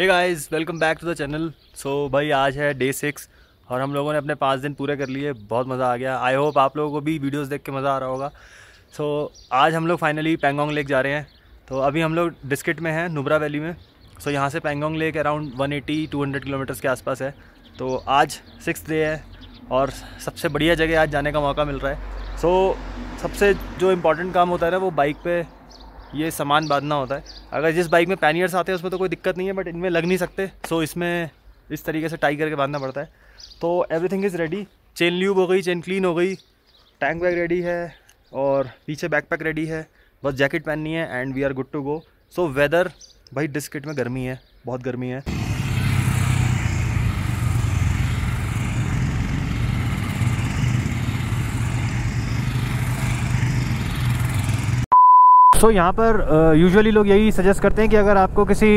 Hey guys, welcome back to the channel. So भाई आज है डे 6 और हम लोगों ने अपने 5 दिन पूरे कर लिए। बहुत मज़ा आ गया। आई होप आप लोगों को भी वीडियोस देख के मज़ा आ रहा होगा। सो आज हम लोग फाइनली पेंगोंग लेक जा रहे हैं। तो अभी हम लोग डिस्ट्रिक्ट में हैं, नुब्रा वैली में। सो यहाँ से पेंगोंग लेक अराउंड 180-200 किलोमीटर्स के आसपास है। तो आज 6th डे है और सबसे बढ़िया जगह आज जाने का मौका मिल रहा है। सो सबसे जो इम्पोर्टेंट काम होता है ना, वो बाइक पे ये सामान बांधना होता है। अगर जिस बाइक में पैनियर्स आते हैं उसमें तो कोई दिक्कत नहीं है, बट इनमें लग नहीं सकते। सो इसमें इस तरीके से टाई करके बांधना पड़ता है। तो everything is ready. Chain lube हो गई, चेन क्लीन हो गई, टैंक बैग रेडी है और पीछे बैकपैक रेडी है। बस जैकेट पहननी है and we are good to go. So weather भाई डिस्ट्रिक्ट में गर्मी है, बहुत गर्मी है। सो यहाँ पर यूजुअली लोग यही सजेस्ट करते हैं कि अगर आपको किसी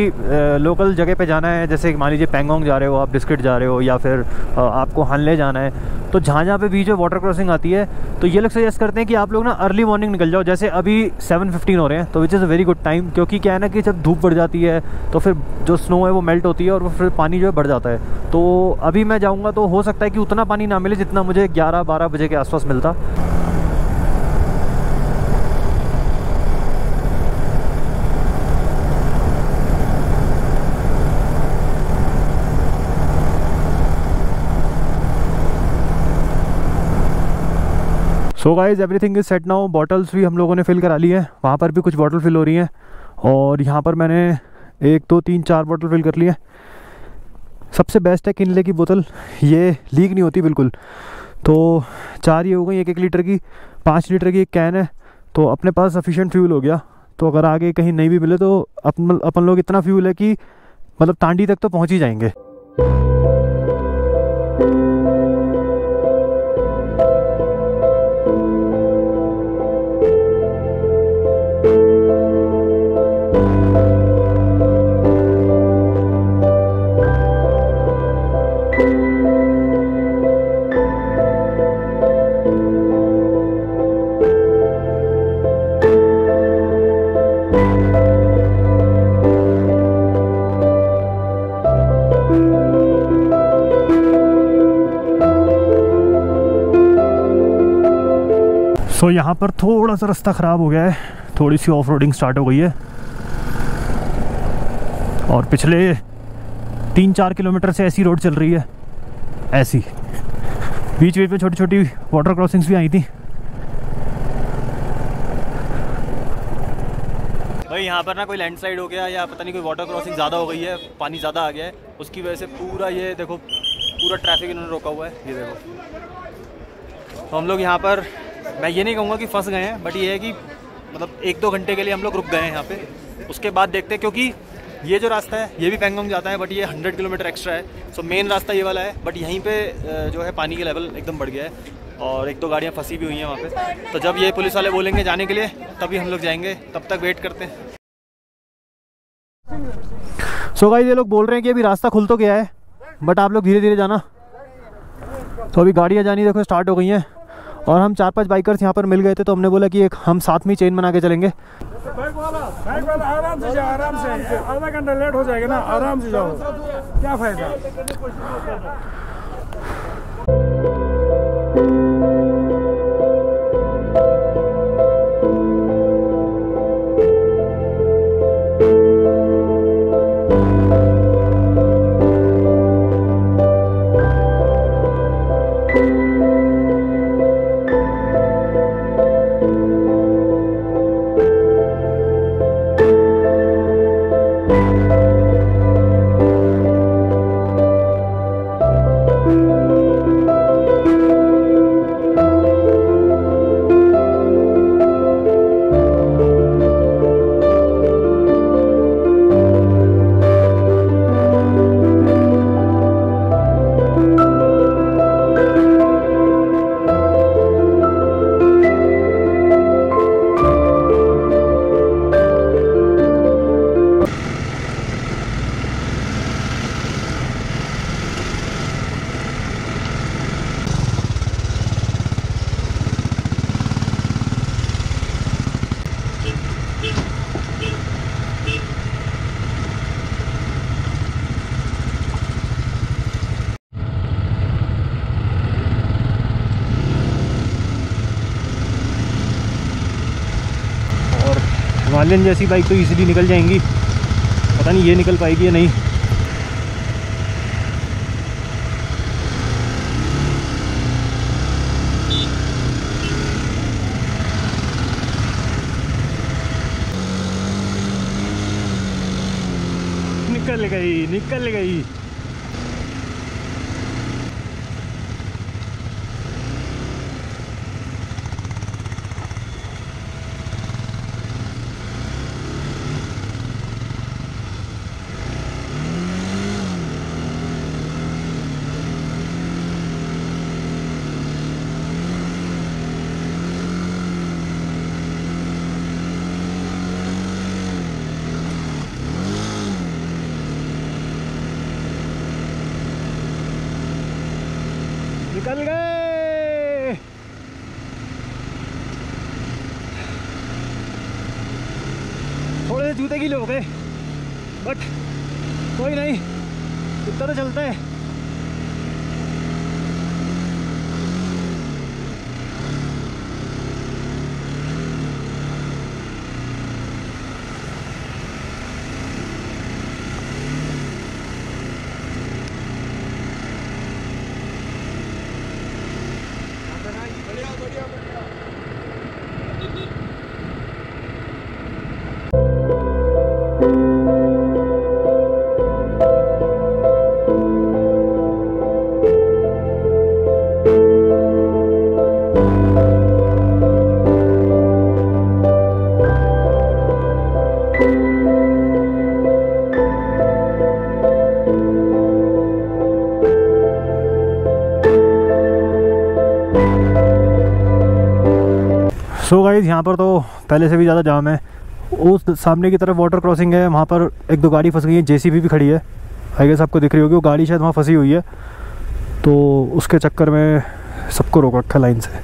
लोकल जगह पे जाना है, जैसे मान लीजिए पेंगोंग जा रहे हो, आप डिस्ट्रिक्ट जा रहे हो, या फिर आपको हानले जाना है, तो जहाँ जहाँ पे बीच में वाटर क्रॉसिंग आती है, तो ये लोग सजेस्ट करते हैं कि आप लोग ना अर्ली मॉर्निंग निकल जाओ। जैसे अभी 7:15 हो रहे हैं, तो which is a very good time, क्योंकि क्या है ना कि जब धूप बढ़ जाती है तो फिर जो स्नो है वो मेल्ट होती है और वो फिर पानी जो है बढ़ जाता है। तो अभी मैं जाऊँगा तो हो सकता है कि उतना पानी ना मिले जितना मुझे 11-12 बजे के आसपास मिलता। So guys everything is set now. Bottles भी हम लोगों ने फिल करा ली है, वहाँ पर भी कुछ बॉटल फिल हो रही हैं और यहाँ पर मैंने 1 2 3 4 बॉटल फिल कर ली है। सबसे बेस्ट है किनले की बोतल, ये लीक नहीं होती बिल्कुल। तो 4 ये हो गई, 1-1 लीटर की। 5 लीटर की एक कैन है, तो अपने पास सफिशिएंट फ्यूल हो गया। तो अगर आगे कहीं नहीं भी मिले तो अपन लोग इतना फ्यूल है कि मतलब तांडी तक तो पहुँच ही जाएंगे। तो यहाँ पर थोड़ा सा रास्ता ख़राब हो गया है, थोड़ी सी ऑफ रोडिंग स्टार्ट हो गई है और पिछले 3-4 किलोमीटर से ऐसी रोड चल रही है। ऐसी बीच बीच में छोटी छोटी वाटर क्रॉसिंग्स भी आई थी। भाई यहाँ पर ना कोई लैंडस्लाइड हो गया या पता नहीं कोई वाटर क्रॉसिंग ज़्यादा हो गई है, पानी ज़्यादा आ गया है, उसकी वजह से पूरा ये देखो पूरा ट्रैफिक इन्होंने रोका हुआ है। ये देखो, तो हम लोग यहाँ पर, मैं ये नहीं कहूँगा कि फंस गए हैं, बट ये है कि मतलब 1-2 घंटे के लिए हम लोग रुक गए हैं यहाँ पे। उसके बाद देखते हैं, क्योंकि ये जो रास्ता है ये भी पेंगोंग जाता है, बट ये 100 किलोमीटर एक्स्ट्रा है। सो मेन रास्ता ये वाला है, बट यहीं पे जो है पानी का लेवल एकदम बढ़ गया है और 1-2 गाड़ियाँ फंसी भी हुई हैं वहाँ पे। तो जब ये पुलिस वाले बोलेंगे जाने के लिए तभी हम लोग जाएंगे, तब तक वेट करते हैं। सो गाइस ये लोग बोल रहे हैं कि अभी रास्ता खुल तो गया है, बट आप लोग धीरे धीरे जाना। तो अभी गाड़ियाँ जानी देखो स्टार्ट हो गई हैं और हम 4-5 बाइकर्स यहाँ पर मिल गए थे, तो हमने बोला कि एक हम साथ में चेन बना के चलेंगे। बाइक वाला आराम से जाओ, आराम से। आधा घंटा लेट हो जाएगा ना, आराम से जाओ, क्या फायदा। हिमालयन जैसी बाइक तो इजीली निकल जाएंगी, पता नहीं ये निकल पाएगी या नहीं। निकल गई, निकल गई। निकल गए। थोड़े से जूते गीले हो गए बट कोई नहीं, इतना तो चलता है। सो गाइस यहाँ पर तो पहले से भी ज़्यादा जाम है। उस सामने की तरफ वाटर क्रॉसिंग है, वहाँ पर एक दो गाड़ी फंस गई है, जेसीबी भी खड़ी है। आई गेस आपको दिख रही होगी, वो गाड़ी शायद वहाँ फंसी हुई है, तो उसके चक्कर में सबको रोक रखा लाइन से।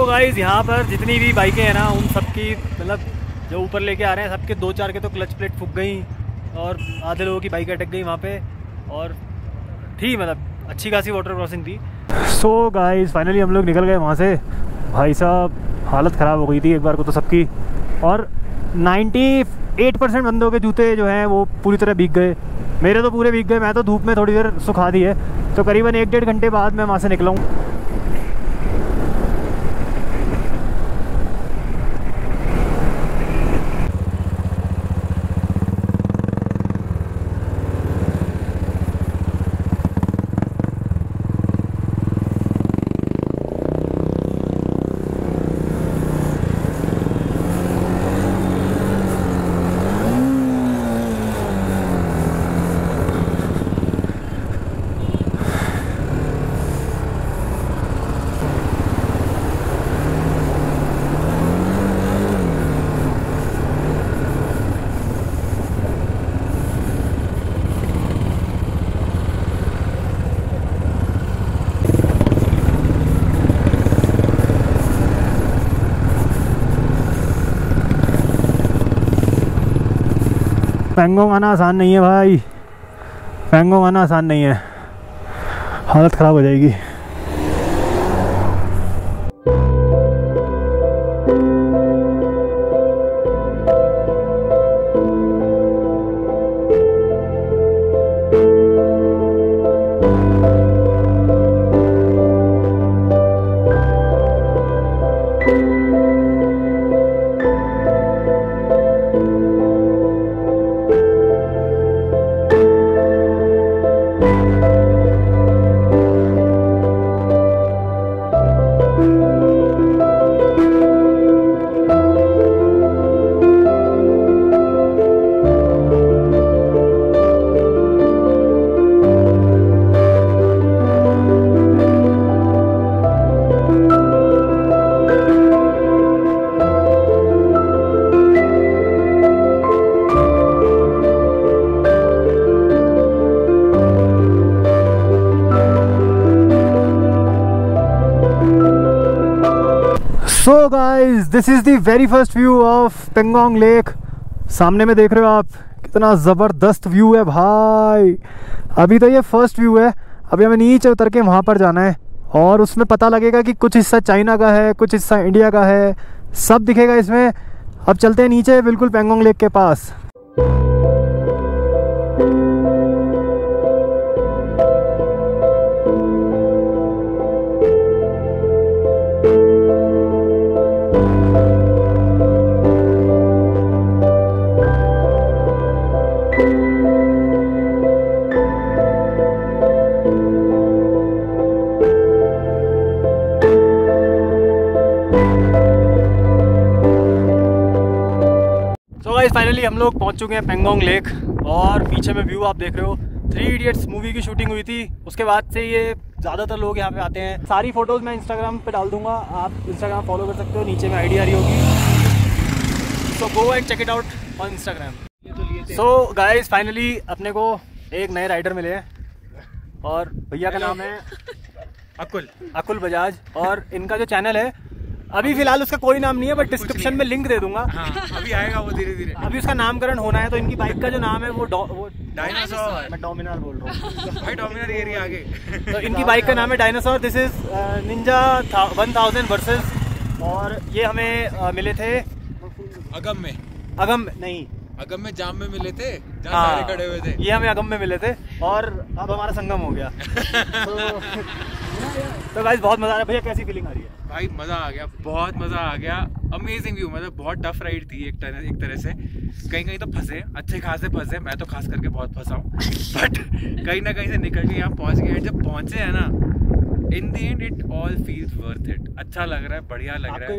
गाइस यहाँ पर जितनी भी बाइकें हैं ना, उन सबकी मतलब जो ऊपर लेके आ रहे हैं सबके 2-4 के तो क्लच प्लेट फूक गई और आधे लोगों की बाइक अटक गई वहाँ पे, और थी मतलब अच्छी खासी वाटर क्रॉसिंग थी। सो गाइस फाइनली हम लोग निकल गए वहाँ से। भाई साहब हालत ख़राब हो गई थी एक बार को तो सबकी, और 98% बंदों के जूते जो हैं वो पूरी तरह भीग गए। मेरे तो पूरे भीग गए, मैं तो धूप में थोड़ी देर सुखा दी है। तो करीबन 1-1.5 घंटे बाद मैं वहाँ से निकला हूँ। पेंगोंग आना आसान नहीं है भाई, पेंगोंग आना आसान नहीं है, हालत ख़राब हो जाएगी। So guys this is the very first view of Pangong lake. सामने में देख रहे हो आप, कितना ज़बरदस्त व्यू है भाई। अभी तो ये फर्स्ट व्यू है, अभी हमें नीचे उतर के वहाँ पर जाना है और उसमें पता लगेगा कि कुछ हिस्सा चाइना का है, कुछ हिस्सा इंडिया का है, सब दिखेगा इसमें। अब चलते हैं नीचे बिल्कुल पेंगोंग लेक के पास। फाइनली हम लोग पहुंच चुके हैं पेंगोंग लेक और पीछे में व्यू आप देख रहे हो। 3 इडियट्स मूवी की शूटिंग हुई थी, उसके बाद से ये ज़्यादातर लोग यहाँ पे आते हैं। सारी फोटोज़ मैं इंस्टाग्राम पे डाल दूंगा, आप इंस्टाग्राम फॉलो कर सकते हो, नीचे में आईडी आ रही होगी, so go and check it out on Instagram. So guys finally अपने को एक नए राइडर मिले हैं और भैया का नाम है अकुल बजाज और इनका जो चैनल है अभी फिलहाल उसका कोई नाम नहीं है, बट डिस्क्रिप्शन में लिंक दे दूंगा। हाँ, अभी आएगा वो धीरे धीरे। अभी उसका नामकरण होना है, तो इनकी बाइक का जो नाम है वो डायनासोर। मैं डोमिनार बोल रहा हूँ भाई, डोमिनार एरिया आगे। तो इनकी बाइक का नाम है dinosaur. This is Ninja 1000 versus, और ये हमें मिले थे अगम में जाम में मिले थे, जहाँ सारे खड़े हुए थे। ये हमें अगम में मिले थे और अब हमारा संगम हो गया। तो गाइस बहुत मजा आ रहा है। भैया कैसी फीलिंग आ रही है? भाई मज़ा आ गया, बहुत मज़ा आ गया। अमेजिंग व्यू, मतलब बहुत टफ राइड थी एक तरह से। कहीं तो फंसे, अच्छे खासे फंसे, मैं तो खास करके बहुत फंसा हूँ, बट कहीं ना कहीं से निकल के यहाँ पहुँच गए। जब पहुँचे हैं ना, in the end it all feels worth it. अच्छा लग रहा है, बढ़िया लग रहा है।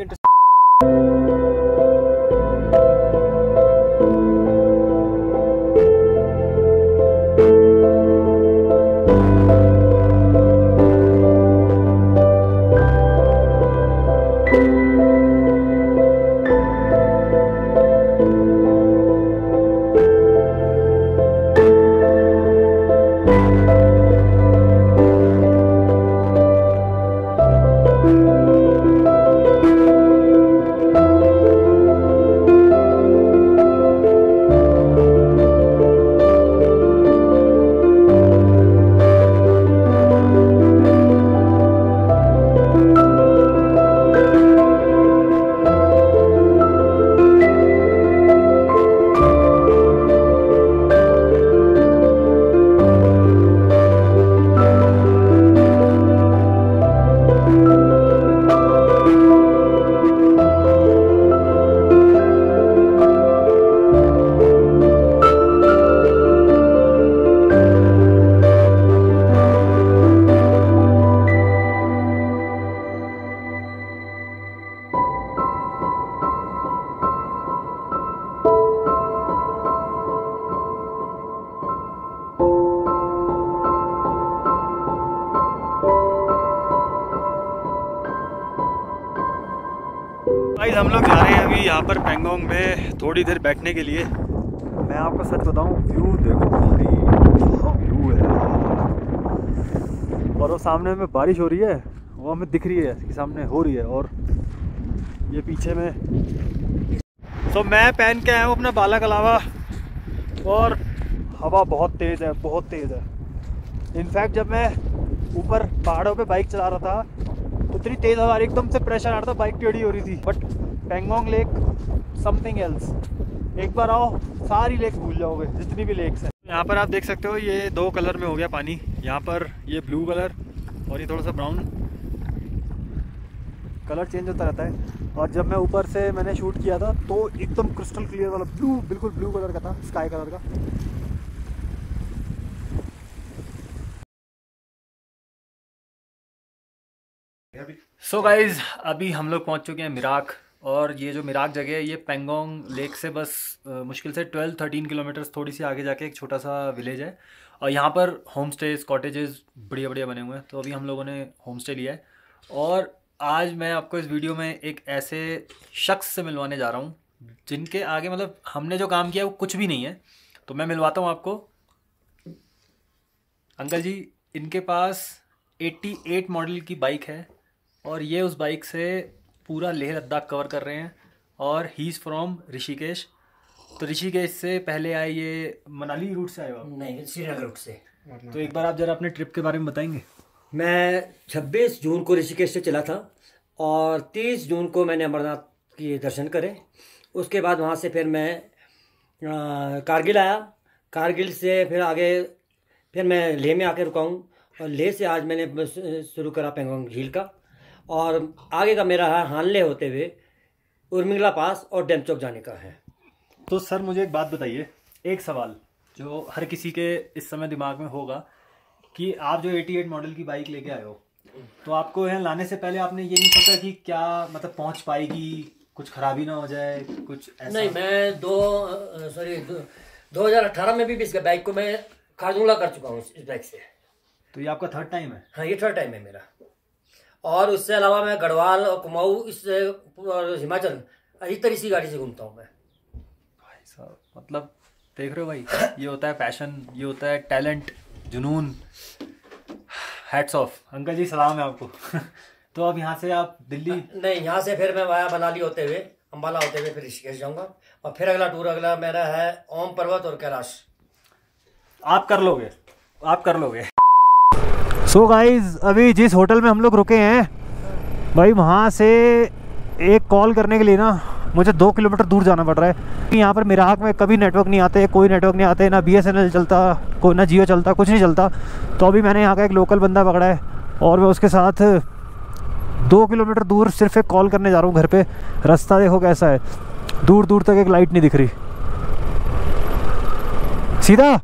गाइस हम लोग जा रहे हैं अभी यहाँ पर पेंगोंग में थोड़ी देर बैठने के लिए। मैं आपको सच बताऊँ, व्यू देखो भाई, क्या व्यू है। और वो सामने में बारिश हो रही है, वो हमें दिख रही है कि सामने हो रही है, और ये पीछे में। तो मैं पहन के आया हूँ अपना बाला कलावा, और हवा बहुत तेज़ है, बहुत तेज़ है। इनफैक्ट जब मैं ऊपर पहाड़ों पे बाइक चला रहा था तो इतनी तेज़ हवा, एकदम से प्रेशर आ रहा था, बाइक टेढ़ी हो रही थी। But Pangong lake something else. एक बार आओ, सारी लेक भूल जाओगे जितनी भी लेक्स हैं। यहाँ पर आप देख सकते हो ये 2 कलर में हो गया पानी। यहाँ पर ये ब्लू कलर और ये थोड़ा सा ब्राउन कलर चेंज होता रहता है। और जब मैं ऊपर से मैंने शूट किया था तो एकदम क्रिस्टल क्लियर वाला ब्लू, बिल्कुल ब्लू कलर का था, स्काई कलर का। सो गाइज अभी हम लोग पहुँच चुके हैं मिराक। और ये जो मिराक जगह है ये पेंगोंग लेक से बस मुश्किल से 12-13 किलोमीटर्स थोड़ी सी आगे जाके एक छोटा सा विलेज है। और यहाँ पर होम स्टेज, कॉटेजेस बढ़िया बढ़िया बने हुए हैं। तो अभी हम लोगों ने होम स्टे लिया है। और आज मैं आपको इस वीडियो में एक ऐसे शख्स से मिलवाने जा रहा हूँ जिनके आगे मतलब हमने जो काम किया वो कुछ भी नहीं है। तो मैं मिलवाता हूँ आपको। अंकल जी, इनके पास 88 मॉडल की बाइक है और ये उस बाइक से पूरा लेह लद्दाख कवर कर रहे हैं। और ही इज़ फ्रॉम ऋषिकेश। तो ऋषिकेश से पहले आए, ये मनाली रूट से आए हो आप? नहीं, श्रीनगर रूट से। तो एक बार आप ज़रा अपने ट्रिप के बारे में बताएंगे। मैं 26 जून को ऋषिकेश से चला था और 30 जून को मैंने अमरनाथ के दर्शन करे। उसके बाद वहाँ से फिर मैं कारगिल आया। कारगिल से फिर आगे फिर मैं लेह में आके रुका हूँ। और लेह से आज मैंने शुरू करा पेंगोंग झील का। और आगे का मेरा है हानले होते हुए उर्मिला पास और डेमचौक जाने का है। तो सर मुझे एक बात बताइए, एक सवाल जो हर किसी के इस समय दिमाग में होगा कि आप जो 88 मॉडल की बाइक लेके आए हो, तो आपको यहाँ लाने से पहले आपने ये नहीं सोचा कि क्या मतलब पहुँच पाएगी, कुछ खराबी ना हो जाए, कुछ ऐसा? नहीं, मैं 2018 में भी इस बाइक को मैं खारदुंगला कर चुका हूँ इस बाइक से। तो ये आपका 3rd टाइम है? हाँ, ये 3rd टाइम है मेरा। और उससे अलावा मैं गढ़वाल और कुमाऊँ और हिमाचल इस तरह की गाड़ी से घूमता हूँ मैं। भाई साहब, मतलब देख रहे हो भाई, ये होता है पैशन, ये होता है टैलेंट, जुनून। हैट्स ऑफ अंकल जी, सलाम है आपको। तो अब यहाँ से आप दिल्ली? नहीं, यहाँ से फिर मैं वाया मनाली होते हुए, अम्बाला होते हुए फिर ऋषिकेश जाऊँगा। और फिर अगला मेरा है ओम पर्वत और कैलाश। आप कर लोगे, आप कर लोगे। सो गाइज अभी जिस होटल में हम लोग रुके हैं भाई, वहाँ से एक कॉल करने के लिए ना मुझे 2 किलोमीटर दूर जाना पड़ रहा है। यहाँ पर मिराक में कभी नेटवर्क नहीं आते, कोई नेटवर्क नहीं आते, ना BSNL चलता, कोई ना जियो चलता, कुछ नहीं चलता। तो अभी मैंने यहाँ का एक लोकल बंदा पकड़ा है और मैं उसके साथ 2 किलोमीटर दूर सिर्फ एक कॉल करने जा रहा हूँ घर पे। रास्ता देखो कैसा है, दूर दूर तक एक लाइट नहीं दिख रही, सीधा